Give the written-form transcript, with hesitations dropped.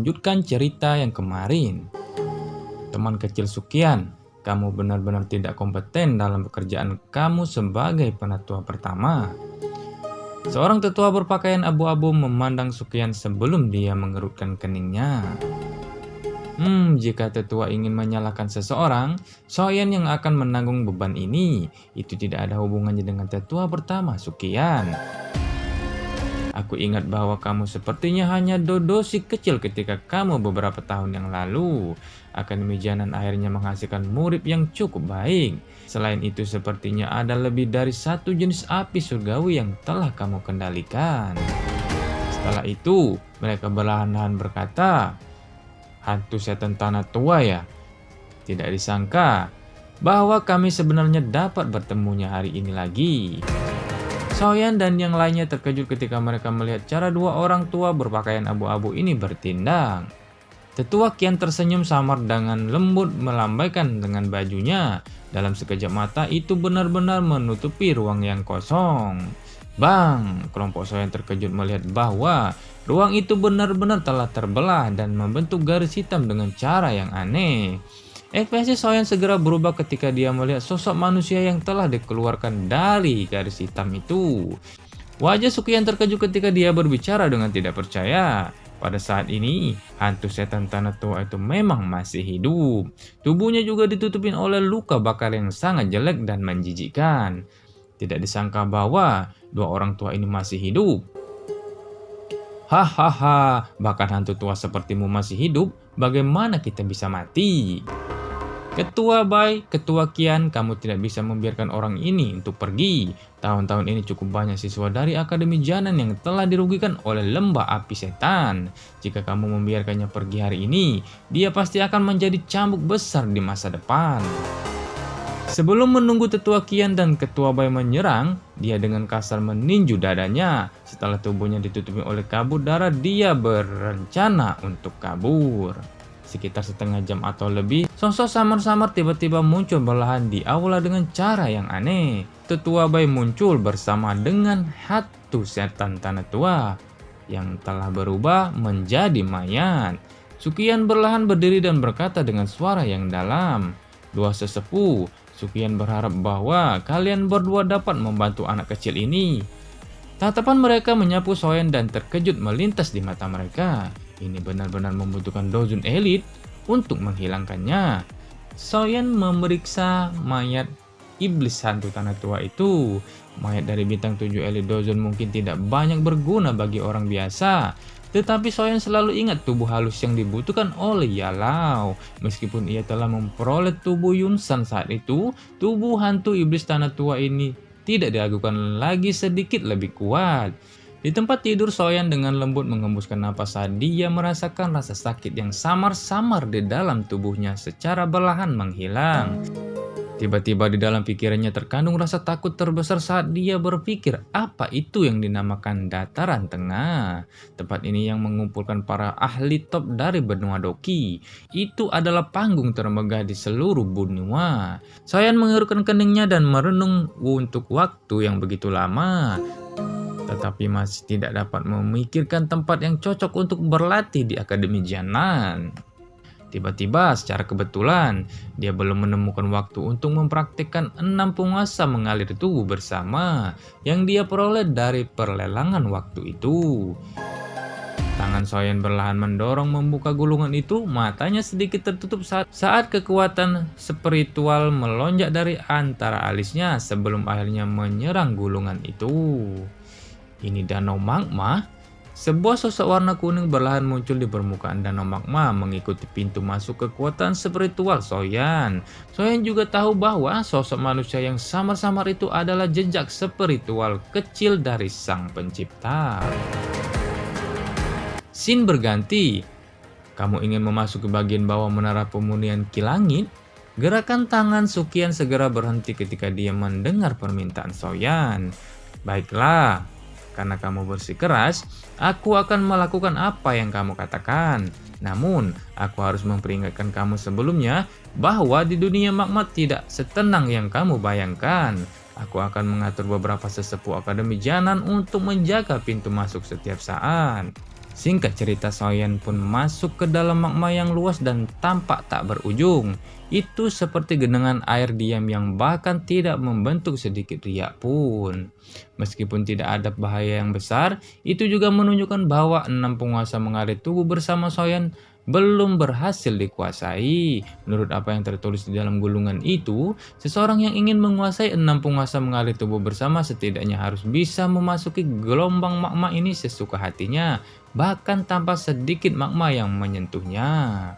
melanjutkan cerita yang kemarin. Teman kecil Sukian, kamu benar-benar tidak kompeten dalam pekerjaan kamu sebagai penatua pertama. Seorang tetua berpakaian abu-abu memandang Sukian sebelum dia mengerutkan keningnya. Jika tetua ingin menyalahkan seseorang, Soyan yang akan menanggung beban ini. Itu tidak ada hubungannya dengan tetua pertama, Sukian. Aku ingat bahwa kamu sepertinya hanya dodosi kecil ketika kamu beberapa tahun yang lalu. Akademi Janan akhirnya menghasilkan murid yang cukup baik. Selain itu sepertinya ada lebih dari satu jenis api surgawi yang telah kamu kendalikan. Setelah itu, mereka perlahan-lahan berkata, "Hantu setan tanah tua ya? Tidak disangka bahwa kami sebenarnya dapat bertemunya hari ini lagi." Soyan dan yang lainnya terkejut ketika mereka melihat cara dua orang tua berpakaian abu-abu ini bertindak. Tetua Kian tersenyum samar dengan lembut melambaikan dengan bajunya. Dalam sekejap mata itu benar-benar menutupi ruang yang kosong. Bang, kelompok Soyan terkejut melihat bahwa ruang itu benar-benar telah terbelah dan membentuk garis hitam dengan cara yang aneh. Ekspresi Soyan segera berubah ketika dia melihat sosok manusia yang telah dikeluarkan dari garis hitam itu. Wajah Sukian terkejut ketika dia berbicara dengan tidak percaya. Pada saat ini, hantu setan tanah tua itu memang masih hidup. Tubuhnya juga ditutupin oleh luka bakar yang sangat jelek dan menjijikkan. Tidak disangka bahwa dua orang tua ini masih hidup. Hahaha, bahkan hantu tua sepertimu masih hidup, bagaimana kita bisa mati? Ketua Bai, Ketua Kian, kamu tidak bisa membiarkan orang ini untuk pergi. Tahun-tahun ini cukup banyak siswa dari Akademi Janan yang telah dirugikan oleh lembah api setan. Jika kamu membiarkannya pergi hari ini, dia pasti akan menjadi cambuk besar di masa depan. Sebelum menunggu Tetua Kian dan Ketua Bai menyerang, dia dengan kasar meninju dadanya. Setelah tubuhnya ditutupi oleh kabut darah, dia berencana untuk kabur. Sekitar setengah jam atau lebih, sosok samar-samar tiba-tiba muncul perlahan di aula dengan cara yang aneh. Tetua Bai muncul bersama dengan hantu setan tanah tua yang telah berubah menjadi mayat. Sukian perlahan berdiri dan berkata dengan suara yang dalam, "Dua sesepuh, Sukian berharap bahwa kalian berdua dapat membantu anak kecil ini." Tatapan mereka menyapu Soyan dan terkejut melintas di mata mereka. Ini benar-benar membutuhkan dozun elit untuk menghilangkannya. Soyan memeriksa mayat iblis hantu tanah tua itu. Mayat dari bintang 7 elit dozun mungkin tidak banyak berguna bagi orang biasa. Tetapi Soyan selalu ingat tubuh halus yang dibutuhkan oleh Yalao. Meskipun ia telah memperoleh tubuh Yunsan saat itu, tubuh hantu iblis tanah tua ini tidak diragukan lagi sedikit lebih kuat. Di tempat tidur, Soyan dengan lembut mengembuskan napas saat dia merasakan rasa sakit yang samar-samar di dalam tubuhnya secara perlahan menghilang. Tiba-tiba di dalam pikirannya terkandung rasa takut terbesar saat dia berpikir apa itu yang dinamakan dataran tengah. Tempat ini yang mengumpulkan para ahli top dari benua Doki. Itu adalah panggung termegah di seluruh benua. Soyan mengerutkan keningnya dan merenung untuk waktu yang begitu lama. Tetapi masih tidak dapat memikirkan tempat yang cocok untuk berlatih di Akademi Janan. Tiba-tiba secara kebetulan, dia belum menemukan waktu untuk mempraktikkan 6 penguasa mengalir tubuh bersama yang dia peroleh dari perlelangan waktu itu. Tangan Soyan perlahan mendorong membuka gulungan itu, matanya sedikit tertutup saat kekuatan spiritual melonjak dari antara alisnya sebelum akhirnya menyerang gulungan itu. Ini danau magma. Sebuah sosok warna kuning perlahan muncul di permukaan danau magma mengikuti pintu masuk kekuatan spiritual Soyan. Soyan juga tahu bahwa sosok manusia yang samar-samar itu adalah jejak spiritual kecil dari sang pencipta. Scene berganti. Kamu ingin memasuki bagian bawah menara pemunihan Ki Langit? Gerakan tangan Sukian segera berhenti ketika dia mendengar permintaan Soyan. Baiklah. Karena kamu bersikeras, aku akan melakukan apa yang kamu katakan. Namun, aku harus memperingatkan kamu sebelumnya bahwa di dunia magma tidak setenang yang kamu bayangkan. Aku akan mengatur beberapa sesepuh Akademi Janan untuk menjaga pintu masuk setiap saat. Singkat cerita, Soyen pun masuk ke dalam magma yang luas dan tampak tak berujung. Itu seperti genangan air diam yang bahkan tidak membentuk sedikit riak pun. Meskipun tidak ada bahaya yang besar, itu juga menunjukkan bahwa 6 penguasa mengalir tubuh bersama Soyen belum berhasil dikuasai. Menurut apa yang tertulis di dalam gulungan itu, seseorang yang ingin menguasai 6 penguasa mengalir tubuh bersama setidaknya harus bisa memasuki gelombang magma ini sesuka hatinya, bahkan tanpa sedikit magma yang menyentuhnya.